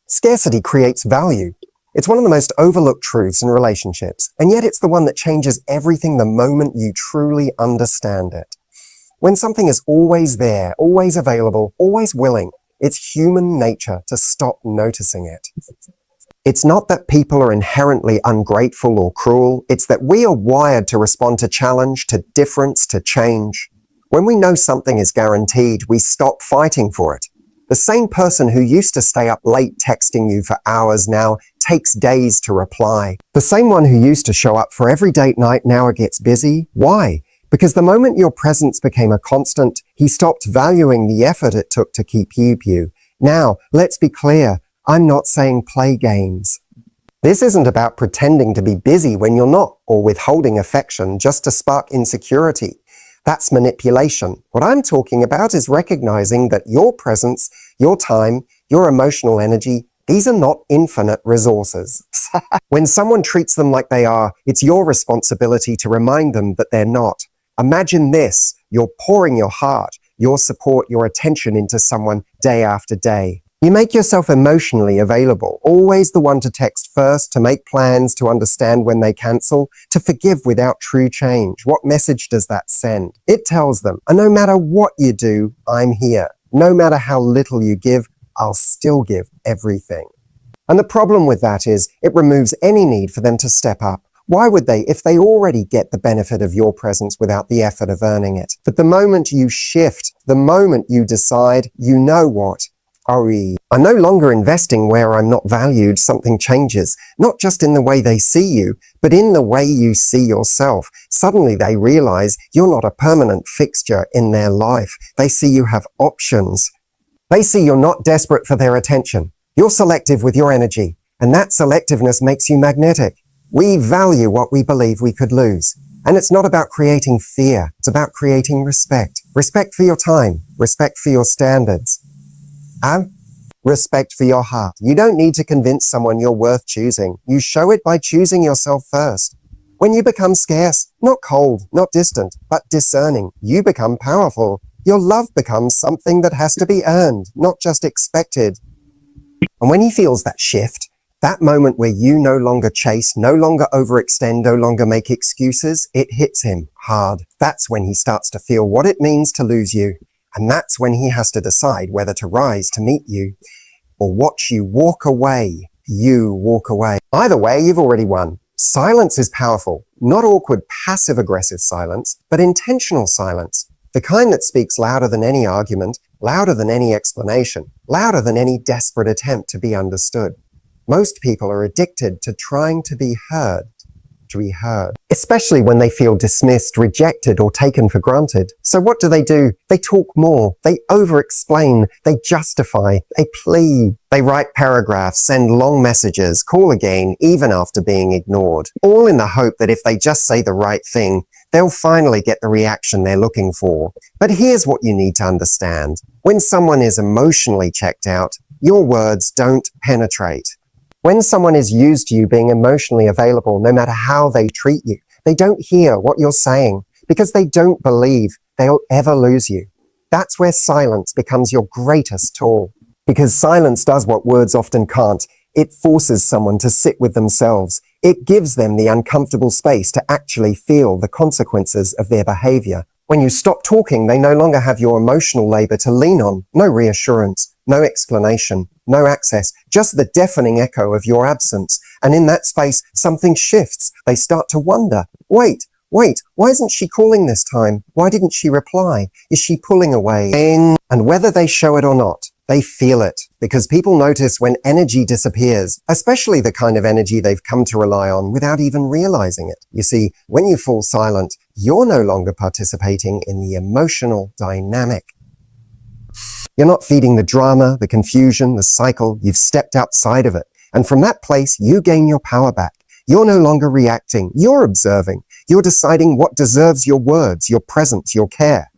Scarcity creates value. It's one of the most overlooked truths in relationships, and yet it's the one that changes everything the moment you truly understand it. When something is always there, always available, always willing, it's human nature to stop noticing it. It's not that people are inherently ungrateful or cruel, it's that we are wired to respond to challenge, to difference, to change. When we know something is guaranteed, we stop fighting for it. The same person who used to stay up late texting you for hours now takes days to reply. The same one who used to show up for every date night now gets busy. Why? Because the moment your presence became a constant, he stopped valuing the effort it took to keep you. Now, let's be clear, I'm not saying play games. This isn't about pretending to be busy when you're not, or withholding affection just to spark insecurity. That's manipulation. What I'm talking about is recognizing that your presence, your time, your emotional energy, these are not infinite resources. When someone treats them like they are, it's your responsibility to remind them that they're not. Imagine this, you're pouring your heart, your support, your attention into someone day after day. You make yourself emotionally available, always the one to text first, to make plans, to understand when they cancel, to forgive without true change. What message does that send? It tells them, no matter what you do, I'm here. No matter how little you give, I'll still give everything. And the problem with that is, it removes any need for them to step up. Why would they, if they already get the benefit of your presence without the effort of earning it? But the moment you shift, the moment you decide, you know what? I'm no longer investing where I'm not valued, something changes, not just in the way they see you, but in the way you see yourself. Suddenly they realize you're not a permanent fixture in their life. They see you have options. They see you're not desperate for their attention. You're selective with your energy, and that selectiveness makes you magnetic. We value what we believe we could lose. And it's not about creating fear. It's about creating respect. Respect for your time. Respect for your standards. And respect for your heart. You don't need to convince someone you're worth choosing. You show it by choosing yourself first. When you become scarce, not cold, not distant, but discerning, you become powerful. Your love becomes something that has to be earned, not just expected. And when he feels that shift, that moment where you no longer chase, no longer overextend, no longer make excuses, it hits him hard. That's when he starts to feel what it means to lose you. And that's when he has to decide whether to rise to meet you or watch you walk away. You walk away. Either way, you've already won. Silence is powerful. Not awkward, passive-aggressive silence, but intentional silence. The kind that speaks louder than any argument, louder than any explanation, louder than any desperate attempt to be understood. Most people are addicted to trying to be heard. Especially when they feel dismissed, rejected, or taken for granted. So what do? They talk more, they over-explain, they justify, they plead. They write paragraphs, send long messages, call again, even after being ignored. All in the hope that if they just say the right thing, they'll finally get the reaction they're looking for. But here's what you need to understand. When someone is emotionally checked out, your words don't penetrate. When someone is used to you being emotionally available, no matter how they treat you, they don't hear what you're saying because they don't believe they'll ever lose you. That's where silence becomes your greatest tool. Because silence does what words often can't. It forces someone to sit with themselves. It gives them the uncomfortable space to actually feel the consequences of their behavior. When you stop talking, they no longer have your emotional labor to lean on. No reassurance, no explanation, no access, just the deafening echo of your absence. And in that space, something shifts. They start to wonder, wait, why isn't she calling this time? Why didn't she reply? Is she pulling away? And whether they show it or not, they feel it, because people notice when energy disappears, especially the kind of energy they've come to rely on without even realizing it. You see, when you fall silent, you're no longer participating in the emotional dynamic. You're not feeding the drama, the confusion, the cycle. You've stepped outside of it. And from that place, you gain your power back. You're no longer reacting. You're observing. You're deciding what deserves your words, your presence, your care.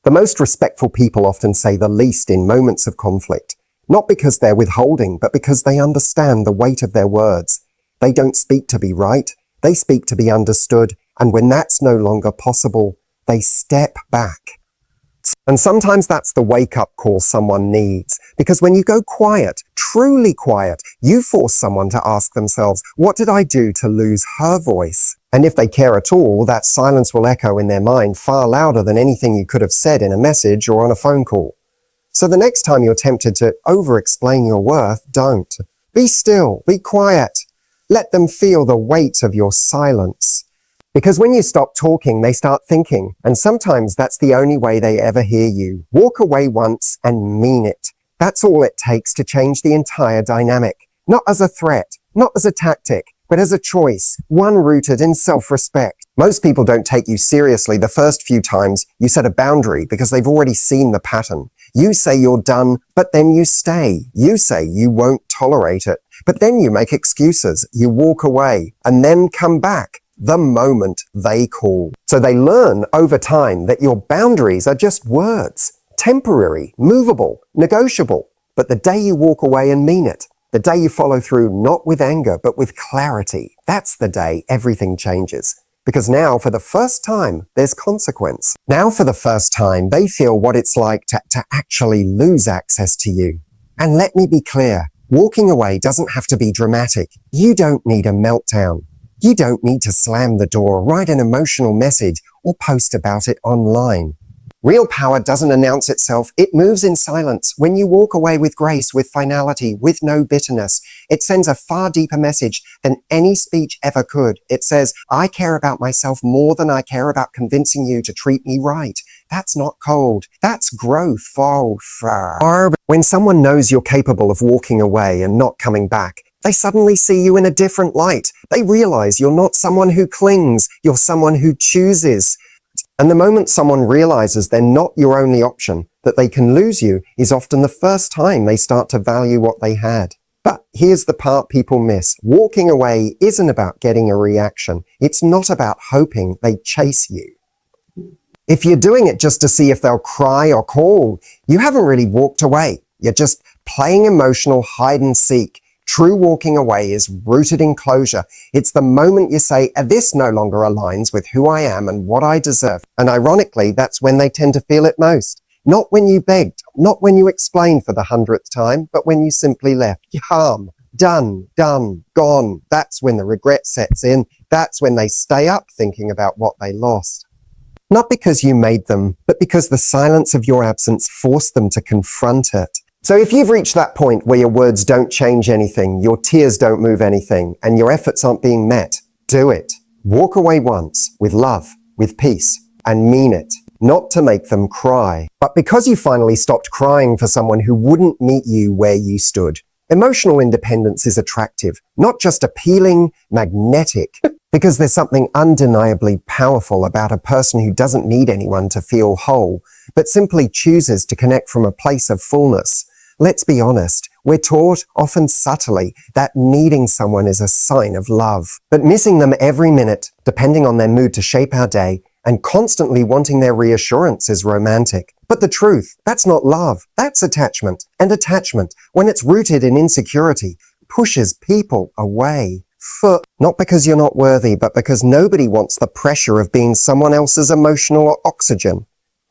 The most respectful people often say the least in moments of conflict, not because they're withholding, but because they understand the weight of their words. They don't speak to be right, they speak to be understood, and when that's no longer possible, they step back. And sometimes that's the wake-up call someone needs. Because when you go quiet, truly quiet, you force someone to ask themselves, what did I do to lose her voice? And if they care at all, that silence will echo in their mind far louder than anything you could have said in a message or on a phone call. So the next time you're tempted to over-explain your worth, don't. Be still, be quiet. Let them feel the weight of your silence. Because when you stop talking, they start thinking, and sometimes that's the only way they ever hear you. Walk away once and mean it. That's all it takes to change the entire dynamic. Not as a threat, not as a tactic, but as a choice, one rooted in self-respect. Most people don't take you seriously the first few times you set a boundary because they've already seen the pattern. You say you're done, but then you stay. You say you won't tolerate it, but then you make excuses. You walk away and then come back the moment they call. So they learn over time that your boundaries are just words, temporary, movable, negotiable. But the day you walk away and mean it, the day you follow through not with anger, but with clarity, that's the day everything changes. Because now, for the first time, there's consequence. Now, for the first time, they feel what it's like to actually lose access to you. And let me be clear, walking away doesn't have to be dramatic. You don't need a meltdown. You don't need to slam the door, write an emotional message, or post about it online. Real power doesn't announce itself. It moves in silence. When you walk away with grace, with finality, with no bitterness, it sends a far deeper message than any speech ever could. It says, I care about myself more than I care about convincing you to treat me right. That's not cold. That's growth. When someone knows you're capable of walking away and not coming back, they suddenly see you in a different light. They realize you're not someone who clings, you're someone who chooses. And the moment someone realizes they're not your only option, that they can lose you, is often the first time they start to value what they had. But here's the part people miss. Walking away isn't about getting a reaction. It's not about hoping they chase you. If you're doing it just to see if they'll cry or call, you haven't really walked away. You're just playing emotional hide and seek. True walking away is rooted in closure. It's the moment you say, this no longer aligns with who I am and what I deserve. And ironically, that's when they tend to feel it most. Not when you begged, not when you explained for the 100th time, but when you simply left. Calm, done, gone. That's when the regret sets in. That's when they stay up thinking about what they lost. Not because you made them, but because the silence of your absence forced them to confront it. So if you've reached that point where your words don't change anything, your tears don't move anything, and your efforts aren't being met, do it. Walk away once, with love, with peace, and mean it. Not to make them cry, but because you finally stopped crying for someone who wouldn't meet you where you stood. Emotional independence is attractive, not just appealing, magnetic, because there's something undeniably powerful about a person who doesn't need anyone to feel whole, but simply chooses to connect from a place of fullness. Let's be honest, we're taught, often subtly, that needing someone is a sign of love. But missing them every minute, depending on their mood to shape our day, and constantly wanting their reassurance is romantic. But the truth, that's not love, that's attachment. And attachment, when it's rooted in insecurity, pushes people away. Not because you're not worthy, but because nobody wants the pressure of being someone else's emotional oxygen.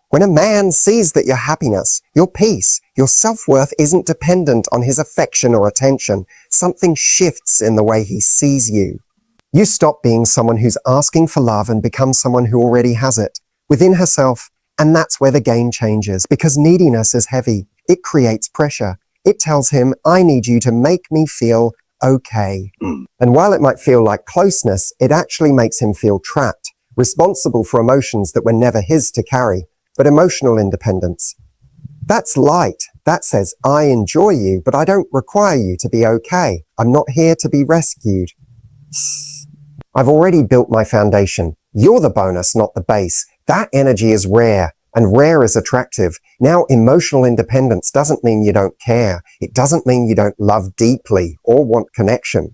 When a man sees that your happiness, your peace, your self-worth isn't dependent on his affection or attention, something shifts in the way he sees you. You stop being someone who's asking for love and become someone who already has it, within herself, and that's where the game changes, because neediness is heavy. It creates pressure. It tells him, I need you to make me feel okay. And while it might feel like closeness, it actually makes him feel trapped, responsible for emotions that were never his to carry. But emotional independence, that's light. That says, I enjoy you, but I don't require you to be okay. I'm not here to be rescued. I've already built my foundation. You're the bonus, not the base. That energy is rare, and rare is attractive. Now, emotional independence doesn't mean you don't care. It doesn't mean you don't love deeply or want connection.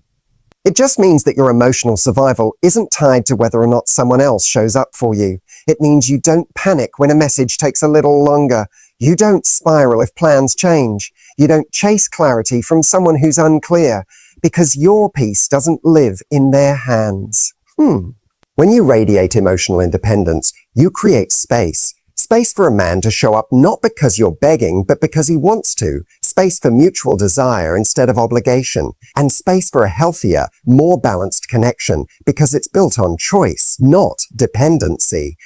It just means that your emotional survival isn't tied to whether or not someone else shows up for you. It means you don't panic when a message takes a little longer. You don't spiral if plans change. You don't chase clarity from someone who's unclear, because your peace doesn't live in their hands. When you radiate emotional independence, you create space Space for a man to show up not because you're begging, but because he wants to. Space for mutual desire instead of obligation. And space for a healthier, more balanced connection because it's built on choice, not dependency.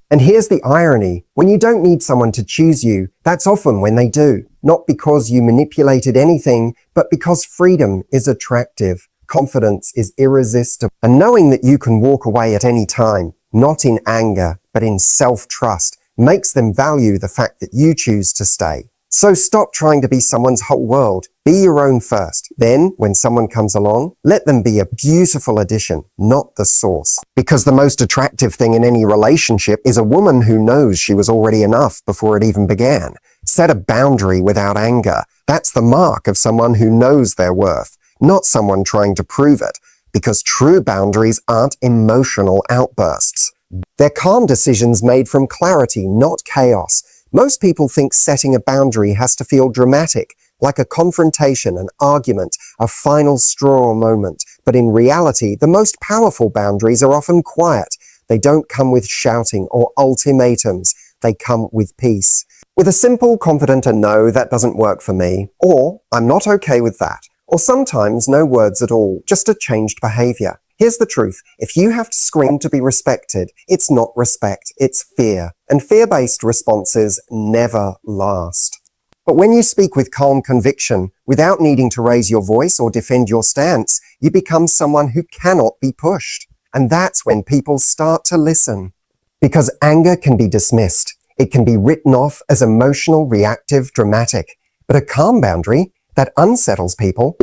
And here's the irony. When you don't need someone to choose you, that's often when they do. Not because you manipulated anything, but because freedom is attractive. Confidence is irresistible. And knowing that you can walk away at any time, not in anger, but in self-trust, makes them value the fact that you choose to stay. So stop trying to be someone's whole world. Be your own first. Then, when someone comes along, let them be a beautiful addition, not the source. Because the most attractive thing in any relationship is a woman who knows she was already enough before it even began. Set a boundary without anger. That's the mark of someone who knows their worth, not someone trying to prove it. Because true boundaries aren't emotional outbursts. They're calm decisions made from clarity, not chaos. Most people think setting a boundary has to feel dramatic, like a confrontation, an argument, a final straw moment. But in reality, the most powerful boundaries are often quiet. They don't come with shouting or ultimatums. They come with peace. With a simple, confident no, that doesn't work for me, or I'm not okay with that. Or sometimes no words at all, just a changed behavior. Here's the truth. If you have to scream to be respected, it's not respect, it's fear. And fear-based responses never last. But when you speak with calm conviction, without needing to raise your voice or defend your stance, you become someone who cannot be pushed. And that's when people start to listen. Because anger can be dismissed. It can be written off as emotional, reactive, dramatic. But a calm boundary that unsettles people,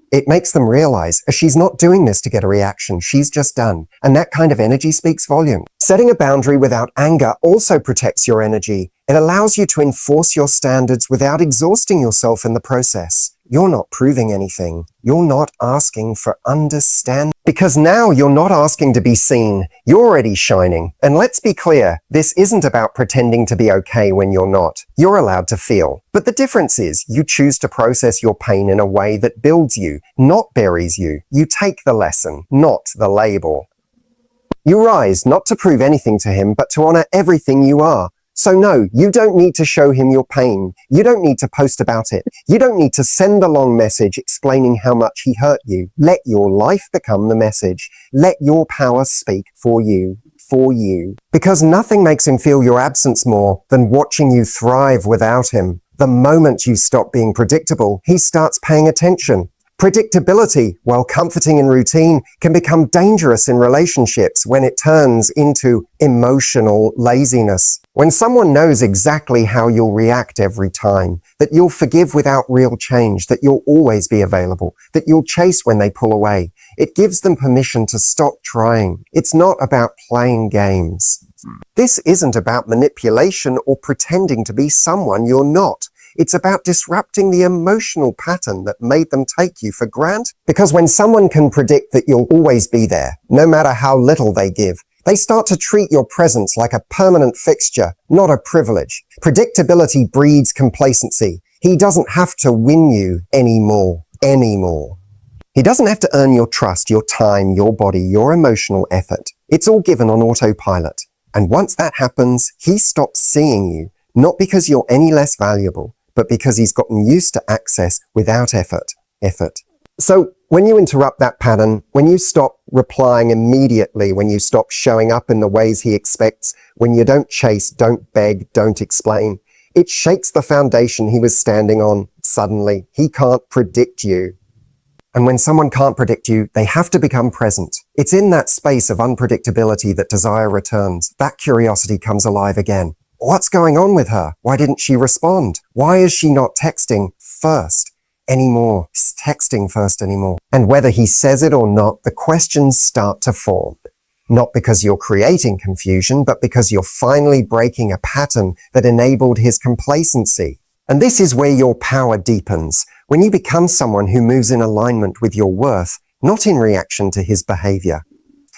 it makes them realize she's not doing this to get a reaction, she's just done. And that kind of energy speaks volume. Setting a boundary without anger also protects your energy. It allows you to enforce your standards without exhausting yourself in the process. You're not proving anything. You're not asking for understanding. Because now you're not asking to be seen. You're already shining. And let's be clear, this isn't about pretending to be okay when you're not. You're allowed to feel. But the difference is you choose to process your pain in a way that builds you, not buries you. You take the lesson, not the label. You rise not to prove anything to him, but to honor everything you are. So no, you don't need to show him your pain. You don't need to post about it. You don't need to send a long message explaining how much he hurt you. Let your life become the message. Let your power speak for you. Because nothing makes him feel your absence more than watching you thrive without him. The moment you stop being predictable, he starts paying attention. Predictability, while comforting in routine, can become dangerous in relationships when it turns into emotional laziness. When someone knows exactly how you'll react every time, that you'll forgive without real change, that you'll always be available, that you'll chase when they pull away, it gives them permission to stop trying. It's not about playing games. This isn't about manipulation or pretending to be someone you're not. It's about disrupting the emotional pattern that made them take you for granted. Because when someone can predict that you'll always be there, no matter how little they give, they start to treat your presence like a permanent fixture, not a privilege. Predictability breeds complacency. He doesn't have to win you anymore. He doesn't have to earn your trust, your time, your body, your emotional effort. It's all given on autopilot. And once that happens, he stops seeing you, not because you're any less valuable, but because he's gotten used to access without effort. So when you interrupt that pattern, when you stop replying immediately, when you stop showing up in the ways he expects, when you don't chase, don't beg, don't explain, it shakes the foundation he was standing on. Suddenly, he can't predict you. And when someone can't predict you, they have to become present. It's in that space of unpredictability that desire returns. That curiosity comes alive again. What's going on with her? Why didn't she respond? Why is she not texting first anymore? And whether he says it or not, the questions start to form. Not because you're creating confusion, but because you're finally breaking a pattern that enabled his complacency. And this is where your power deepens. When you become someone who moves in alignment with your worth, not in reaction to his behavior.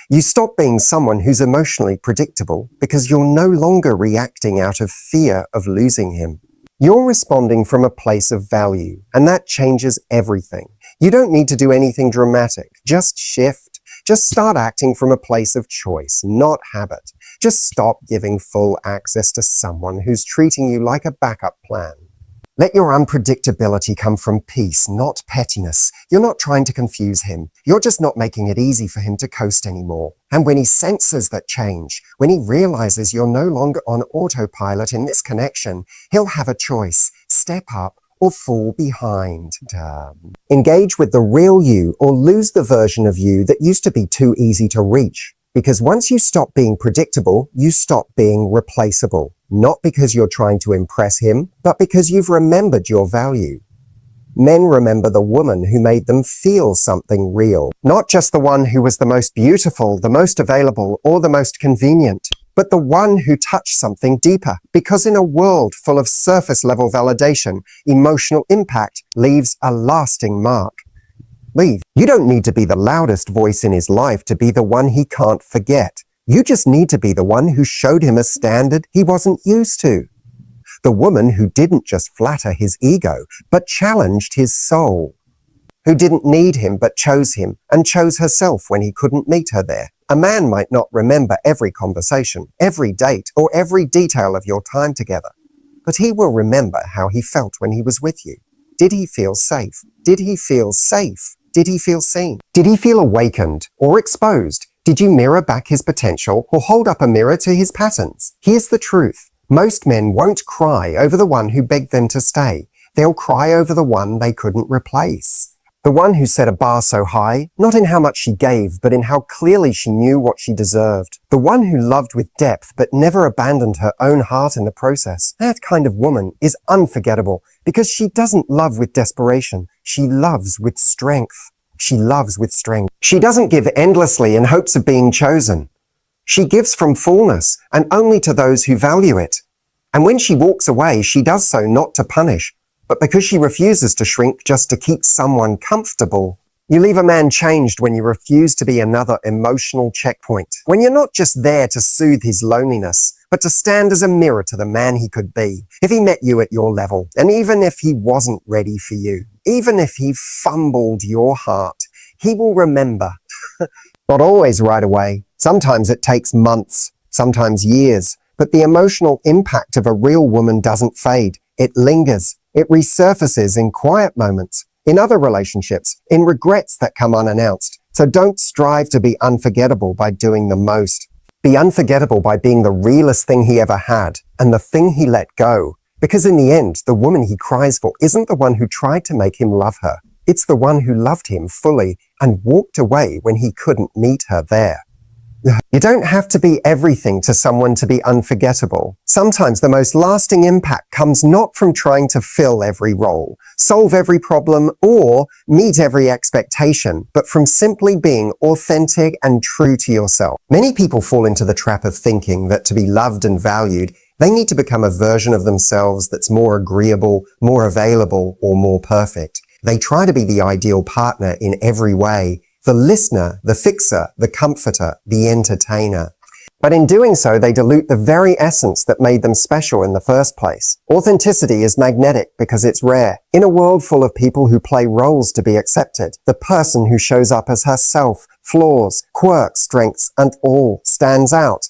You stop being someone who's emotionally predictable because you're no longer reacting out of fear of losing him. You're responding from a place of value, and that changes everything. You don't need to do anything dramatic. Just shift. Just start acting from a place of choice, not habit. Just stop giving full access to someone who's treating you like a backup plan. Let your unpredictability come from peace, not pettiness. You're not trying to confuse him. You're just not making it easy for him to coast anymore. And when he senses that change, when he realizes you're no longer on autopilot in this connection, he'll have a choice: step up or fall behind. Engage with the real you or lose the version of you that used to be too easy to reach. Because once you stop being predictable, you stop being replaceable. Not because you're trying to impress him, but because you've remembered your value. Men remember the woman who made them feel something real. Not just the one who was the most beautiful, the most available, or the most convenient, but the one who touched something deeper. Because in a world full of surface-level validation, emotional impact leaves a lasting mark. You don't need to be the loudest voice in his life to be the one he can't forget. You just need to be the one who showed him a standard he wasn't used to. The woman who didn't just flatter his ego, but challenged his soul. Who didn't need him, but chose him, and chose herself when he couldn't meet her there. A man might not remember every conversation, every date, or every detail of your time together, but he will remember how he felt when he was with you. Did he feel safe? Did he feel safe? Did he feel seen? Did he feel awakened or exposed? Did you mirror back his potential or hold up a mirror to his patterns? Here's the truth. Most men won't cry over the one who begged them to stay. They'll cry over the one they couldn't replace. The one who set a bar so high, not in how much she gave, but in how clearly she knew what she deserved. The one who loved with depth, but never abandoned her own heart in the process. That kind of woman is unforgettable because she doesn't love with desperation. She loves with strength. She loves with strength. She doesn't give endlessly in hopes of being chosen. She gives from fullness and only to those who value it. And when she walks away, she does so not to punish, but because she refuses to shrink just to keep someone comfortable. You leave a man changed when you refuse to be another emotional checkpoint. When you're not just there to soothe his loneliness, but to stand as a mirror to the man he could be. If he met you at your level, and even if he wasn't ready for you, even if he fumbled your heart, he will remember. Not always right away. Sometimes it takes months, sometimes years, but the emotional impact of a real woman doesn't fade. It lingers. It resurfaces in quiet moments, in other relationships, in regrets that come unannounced. So don't strive to be unforgettable by doing the most. Be unforgettable by being the realest thing he ever had and the thing he let go. Because in the end, the woman he cries for isn't the one who tried to make him love her. It's the one who loved him fully and walked away when he couldn't meet her there. You don't have to be everything to someone to be unforgettable. Sometimes the most lasting impact comes not from trying to fill every role, solve every problem, or meet every expectation, but from simply being authentic and true to yourself. Many people fall into the trap of thinking that to be loved and valued, they need to become a version of themselves that's more agreeable, more available, or more perfect. They try to be the ideal partner in every way. The listener, the fixer, the comforter, the entertainer. But in doing so, they dilute the very essence that made them special in the first place. Authenticity is magnetic because it's rare. In a world full of people who play roles to be accepted, the person who shows up as herself, flaws, quirks, strengths, and all stands out.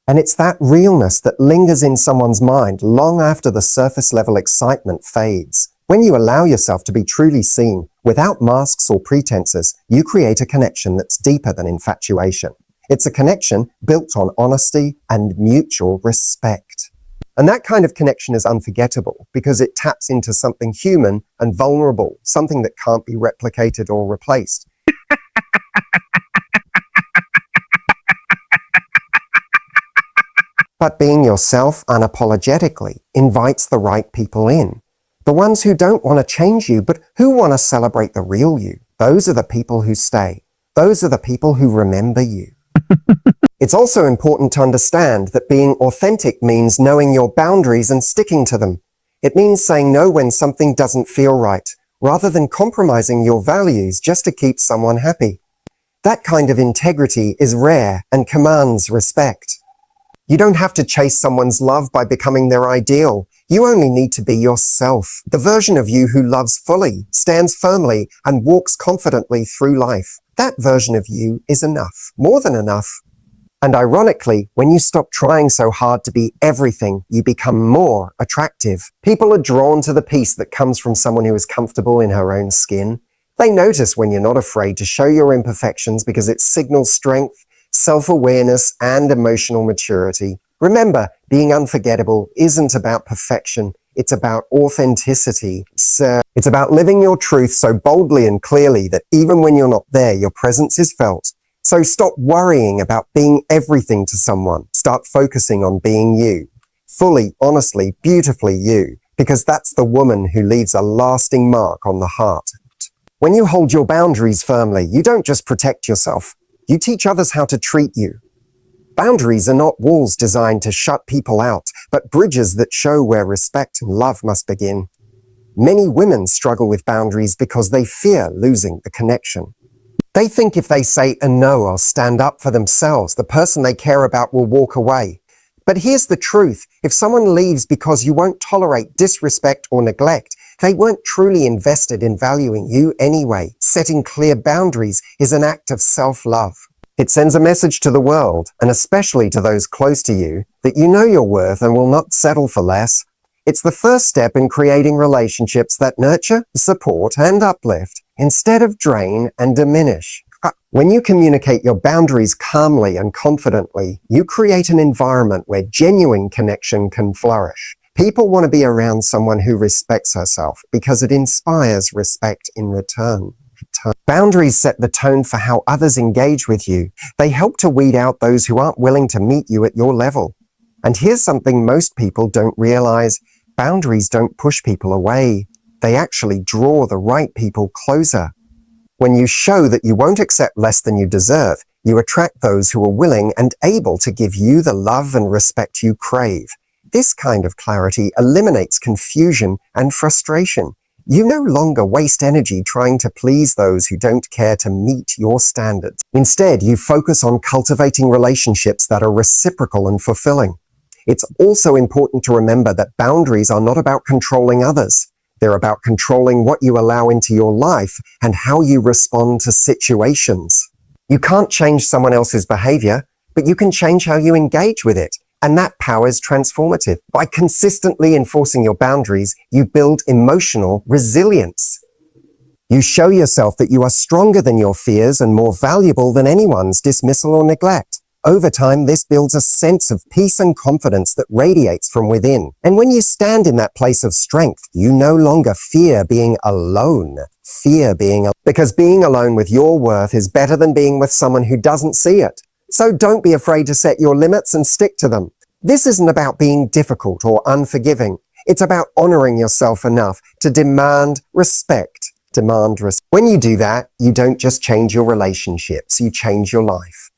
And it's that realness that lingers in someone's mind long after the surface level excitement fades. When you allow yourself to be truly seen, without masks or pretenses, you create a connection that's deeper than infatuation. It's a connection built on honesty and mutual respect. And that kind of connection is unforgettable because it taps into something human and vulnerable, something that can't be replicated or replaced. But being yourself unapologetically invites the right people in. The ones who don't want to change you, but who want to celebrate the real you. Those are the people who stay. Those are the people who remember you. It's also important to understand that being authentic means knowing your boundaries and sticking to them. It means saying no when something doesn't feel right, rather than compromising your values just to keep someone happy. That kind of integrity is rare and commands respect. You don't have to chase someone's love by becoming their ideal. You only need to be yourself, the version of you who loves fully, stands firmly, and walks confidently through life. That version of you is enough, more than enough. And ironically, when you stop trying so hard to be everything, you become more attractive. People are drawn to the peace that comes from someone who is comfortable in her own skin. They notice when you're not afraid to show your imperfections because it signals strength, self-awareness, and emotional maturity. Remember, being unforgettable isn't about perfection. It's about authenticity. So it's about living your truth so boldly and clearly that even when you're not there, your presence is felt. So stop worrying about being everything to someone. Start focusing on being you. Fully, honestly, beautifully you. Because that's the woman who leaves a lasting mark on the heart. When you hold your boundaries firmly, you don't just protect yourself. You teach others how to treat you. Boundaries are not walls designed to shut people out, but bridges that show where respect and love must begin. Many women struggle with boundaries because they fear losing the connection. They think if they say a no or stand up for themselves, the person they care about will walk away. But here's the truth. If someone leaves because you won't tolerate disrespect or neglect, they weren't truly invested in valuing you anyway. Setting clear boundaries is an act of self-love. It sends a message to the world, and especially to those close to you, that you know your worth and will not settle for less. It's the first step in creating relationships that nurture, support, and uplift, instead of drain and diminish. When you communicate your boundaries calmly and confidently, you create an environment where genuine connection can flourish. People want to be around someone who respects herself because it inspires respect in return. Boundaries set the tone for how others engage with you. They help to weed out those who aren't willing to meet you at your level. And here's something most people don't realize. Boundaries don't push people away. They actually draw the right people closer. When you show that you won't accept less than you deserve, you attract those who are willing and able to give you the love and respect you crave. This kind of clarity eliminates confusion and frustration. You no longer waste energy trying to please those who don't care to meet your standards. Instead, you focus on cultivating relationships that are reciprocal and fulfilling. It's also important to remember that boundaries are not about controlling others. They're about controlling what you allow into your life and how you respond to situations. You can't change someone else's behavior, but you can change how you engage with it. And that power is transformative. By consistently enforcing your boundaries, you build emotional resilience. You show yourself that you are stronger than your fears and more valuable than anyone's dismissal or neglect. Over time, this builds a sense of peace and confidence that radiates from within. And when you stand in that place of strength, you no longer fear being alone. Because being alone with your worth is better than being with someone who doesn't see it. So don't be afraid to set your limits and stick to them. This isn't about being difficult or unforgiving. It's about honoring yourself enough to demand respect. When you do that, you don't just change your relationships, you change your life.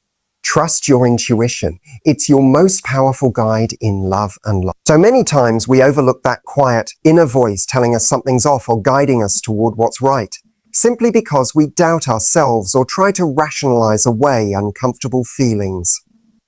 Trust your intuition. It's your most powerful guide in love and life. So many times we overlook that quiet inner voice telling us something's off or guiding us toward what's right, simply because we doubt ourselves or try to rationalize away uncomfortable feelings.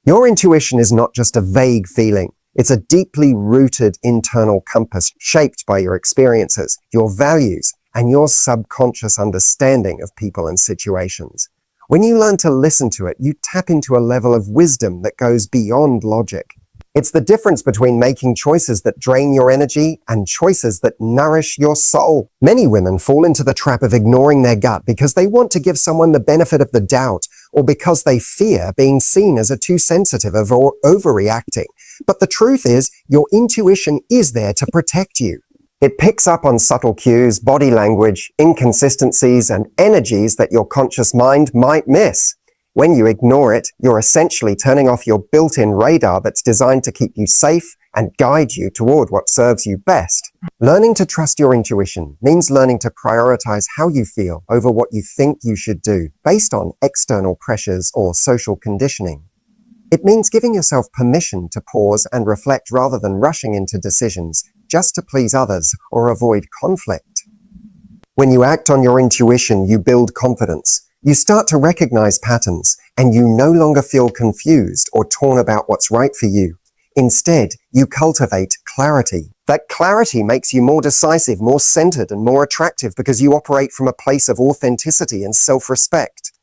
Your intuition is not just a vague feeling. It's a deeply rooted internal compass shaped by your experiences, your values, and your subconscious understanding of people and situations. When you learn to listen to it, you tap into a level of wisdom that goes beyond logic. It's the difference between making choices that drain your energy and choices that nourish your soul. Many women fall into the trap of ignoring their gut because they want to give someone the benefit of the doubt or because they fear being seen as too sensitive or overreacting. But the truth is, your intuition is there to protect you. It picks up on subtle cues, body language, inconsistencies, and energies that your conscious mind might miss. When you ignore it, you're essentially turning off your built-in radar that's designed to keep you safe and guide you toward what serves you best. Learning to trust your intuition means learning to prioritize how you feel over what you think you should do based on external pressures or social conditioning. It means giving yourself permission to pause and reflect rather than rushing into decisions just to please others or avoid conflict. When you act on your intuition, you build confidence. You start to recognize patterns, and you no longer feel confused or torn about what's right for you. Instead, you cultivate clarity. That clarity makes you more decisive, more centered, and more attractive because you operate from a place of authenticity and self-respect.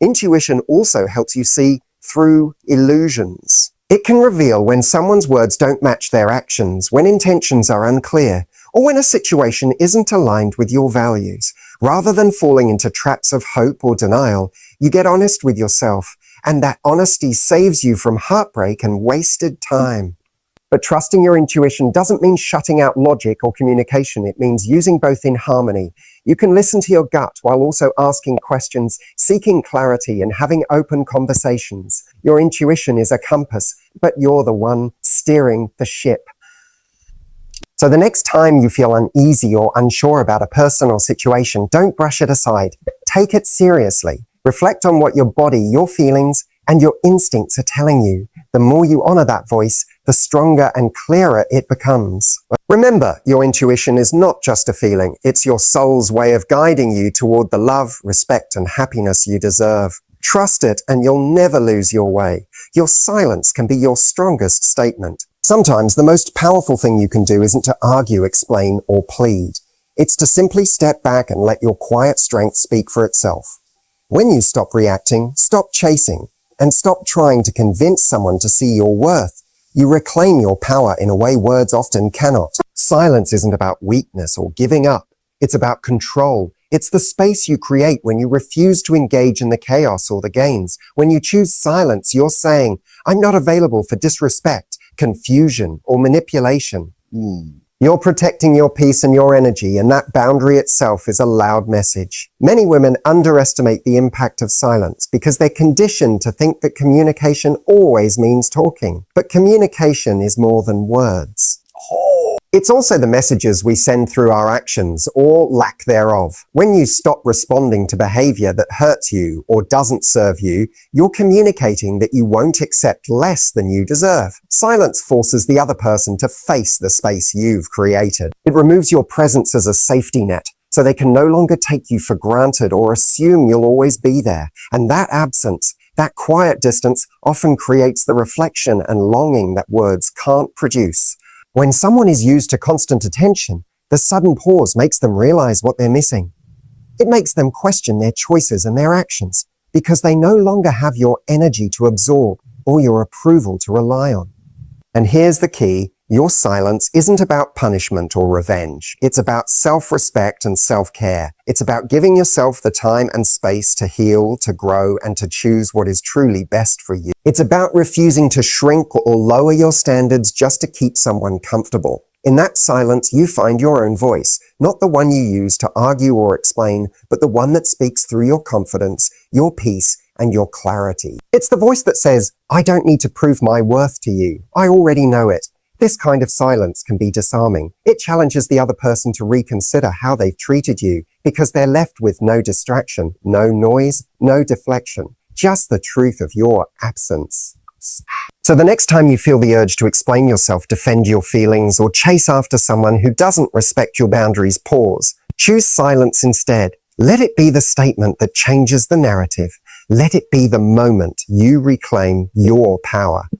Intuition also helps you see through illusions. It can reveal when someone's words don't match their actions, when intentions are unclear, or when a situation isn't aligned with your values. Rather than falling into traps of hope or denial, you get honest with yourself, and that honesty saves you from heartbreak and wasted time. But trusting your intuition doesn't mean shutting out logic or communication. It means using both in harmony. You can listen to your gut while also asking questions, seeking clarity, and having open conversations. Your intuition is a compass, but you're the one steering the ship. So the next time you feel uneasy or unsure about a person or situation, don't brush it aside. Take it seriously. Reflect on what your body, your feelings, and your instincts are telling you. The more you honor that voice, the stronger and clearer it becomes. Remember, your intuition is not just a feeling. It's your soul's way of guiding you toward the love, respect, and happiness you deserve. Trust it, and you'll never lose your way. Your silence can be your strongest statement. Sometimes the most powerful thing you can do isn't to argue, explain, or plead. It's to simply step back and let your quiet strength speak for itself. When you stop reacting, stop chasing, and stop trying to convince someone to see your worth, you reclaim your power in a way words often cannot. Silence isn't about weakness or giving up. It's about control. It's the space you create when you refuse to engage in the chaos or the gains. When you choose silence, you're saying, I'm not available for disrespect, confusion, or manipulation. You're protecting your peace and your energy, and that boundary itself is a loud message. Many women underestimate the impact of silence because they're conditioned to think that communication always means talking. But communication is more than words. It's also the messages we send through our actions or lack thereof. When you stop responding to behavior that hurts you or doesn't serve you, you're communicating that you won't accept less than you deserve. Silence forces the other person to face the space you've created. It removes your presence as a safety net, so they can no longer take you for granted or assume you'll always be there. And that absence, that quiet distance, often creates the reflection and longing that words can't produce. When someone is used to constant attention, the sudden pause makes them realize what they're missing. It makes them question their choices and their actions because they no longer have your energy to absorb or your approval to rely on. And here's the key. Your silence isn't about punishment or revenge. It's about self-respect and self-care. It's about giving yourself the time and space to heal, to grow, and to choose what is truly best for you. It's about refusing to shrink or lower your standards just to keep someone comfortable. In that silence, you find your own voice, not the one you use to argue or explain, but the one that speaks through your confidence, your peace, and your clarity. It's the voice that says, I don't need to prove my worth to you. I already know it. This kind of silence can be disarming. It challenges the other person to reconsider how they've treated you because they're left with no distraction, no noise, no deflection, just the truth of your absence. So the next time you feel the urge to explain yourself, defend your feelings, or chase after someone who doesn't respect your boundaries, pause. Choose silence instead. Let it be the statement that changes the narrative. Let it be the moment you reclaim your power.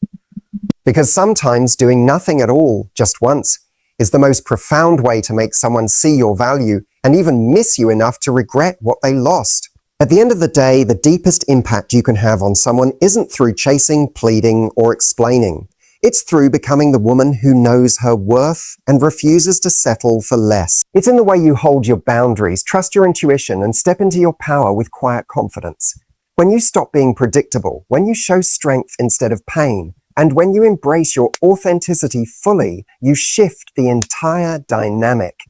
Because sometimes doing nothing at all, just once, is the most profound way to make someone see your value and even miss you enough to regret what they lost. At the end of the day, the deepest impact you can have on someone isn't through chasing, pleading, or explaining. It's through becoming the woman who knows her worth and refuses to settle for less. It's in the way you hold your boundaries, trust your intuition, and step into your power with quiet confidence. When you stop being predictable, when you show strength instead of pain, and when you embrace your authenticity fully, you shift the entire dynamic.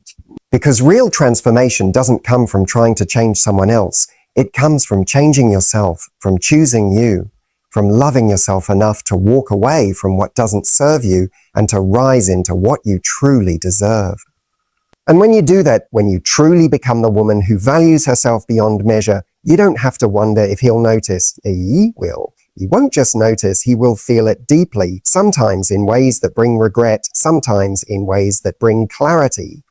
Because real transformation doesn't come from trying to change someone else. It comes from changing yourself, from choosing you, from loving yourself enough to walk away from what doesn't serve you and to rise into what you truly deserve. And when you do that, when you truly become the woman who values herself beyond measure, you don't have to wonder if he'll notice. He will. He won't just notice, he will feel it deeply, sometimes in ways that bring regret, sometimes in ways that bring clarity.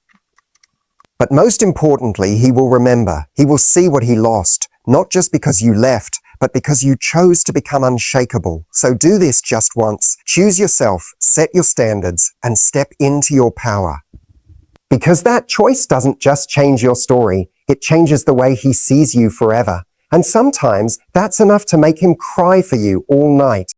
But most importantly, he will remember. He will see what he lost, not just because you left, but because you chose to become unshakable. So do this just once. Choose yourself, set your standards, and step into your power. Because that choice doesn't just change your story, it changes the way he sees you forever. And sometimes that's enough to make him cry for you all night.